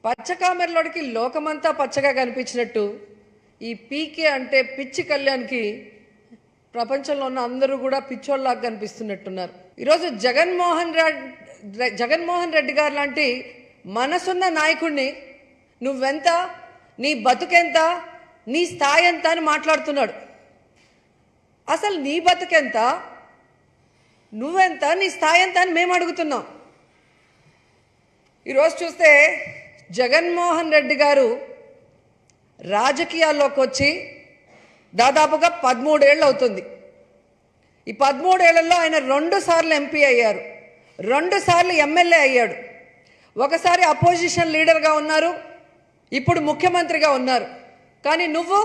పచ్చకామెరలోడికి లోకమంతా పచ్చగా కనిపించినట్టు ఈ పీకే అంటే పిచ్చి కళ్యాణ్కి ప్రపంచంలో ఉన్న అందరూ కూడా పిచ్చోళ్ళలాగా కనిపిస్తున్నట్టున్నారు. ఈరోజు జగన్మోహన్ రెడ్డి గారు లాంటి మనసున్న నాయకుడిని నువ్వెంత, నీ బతుకెంత, నీ స్థాయి ఎంత అని మాట్లాడుతున్నాడు. అసలు నీ బతుకెంత, నువ్వెంత, నీ స్థాయి ఎంత అని మేము అడుగుతున్నాం. ఈరోజు చూస్తే జగన్మోహన్ రెడ్డి గారు రాజకీయాల్లోకి వచ్చి దాదాపుగా 13 ఏళ్ళు అవుతుంది. ఈ 13 ఏళ్లలో ఆయన 2 సార్లు ఎంపీ అయ్యారు, 2 సార్లు ఎమ్మెల్యే అయ్యాడు, ఒకసారి అపోజిషన్ లీడర్గా ఉన్నారు, ఇప్పుడు ముఖ్యమంత్రిగా ఉన్నారు. కానీ నువ్వు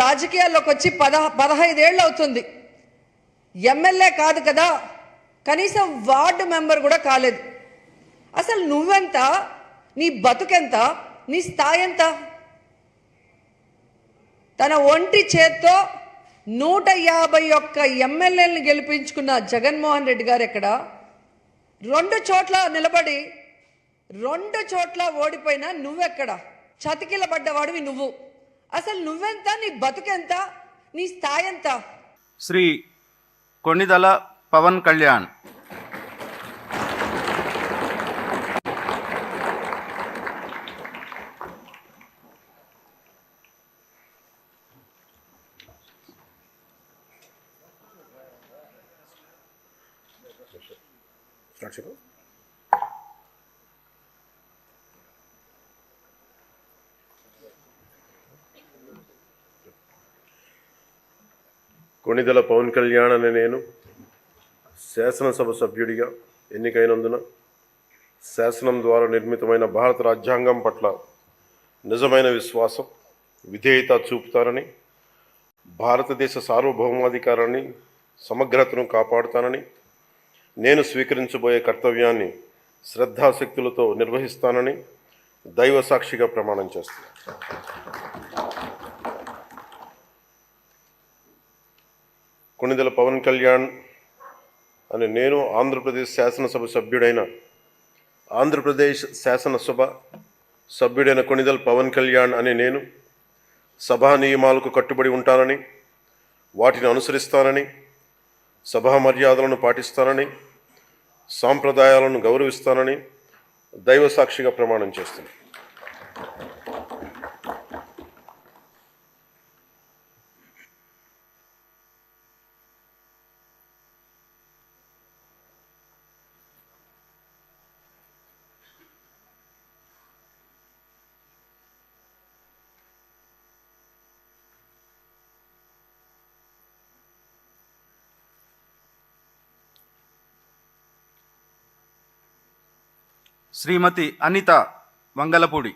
రాజకీయాల్లోకి వచ్చి 15 ఏళ్ళు అవుతుంది. ఎమ్మెల్యే కాదు కదా, కనీసం వార్డు మెంబర్ కూడా కాలేదు. అసలు నువ్వెంత, నీ బతుకెంత, నీ స్థాయి ఎంత? తన ఒంటి చేత్తో 151 ఎమ్మెల్యేలను గెలిపించుకున్న జగన్మోహన్ రెడ్డి గారు ఎక్కడ? 2 చోట్ల నిలబడి 2 చోట్ల ఓడిపోయినా నువ్వెక్కడ? చతికిల పడ్డవాడివి నువ్వు. అసలు నువ్వెంత, నీ బతుకెంత, నీ స్థాయి ఎంత? శ్రీ కొణిదెల పవన్ కళ్యాణ్. కొణిదెల పవన్ కళ్యాణ్ అనే నేను శాసనసభ సభ్యుడిగా ఎన్నికైనందున శాసనం ద్వారా నిర్మితమైన భారత రాజ్యాంగం పట్ల నిజమైన విశ్వాసం, విధేయత చూపుతానని, భారతదేశ సార్వభౌమాధికారాన్ని, సమగ్రతను కాపాడుతానని, నేను స్వీకరించబోయే కర్తవ్యాన్ని శ్రద్ధాశక్తులతో నిర్వహిస్తానని దైవ సాక్షిగా ప్రమాణం చేస్తాను. కొణిదెల పవన్ కళ్యాణ్ అని నేను ఆంధ్రప్రదేశ్ శాసనసభ సభ్యుడైన కొణిదెల పవన్ కళ్యాణ్ అని నేను సభా నియమాలకు కట్టుబడి ఉంటానని, వాటిని అనుసరిస్తానని, సభా మర్యాదలను పాటిస్తానని, సాంప్రదాయాలను గౌరవిస్తానని దైవ సాక్షిగా ప్రమాణం చేస్తున్నాను. శ్రీమతి అనిత వంగలపూడి.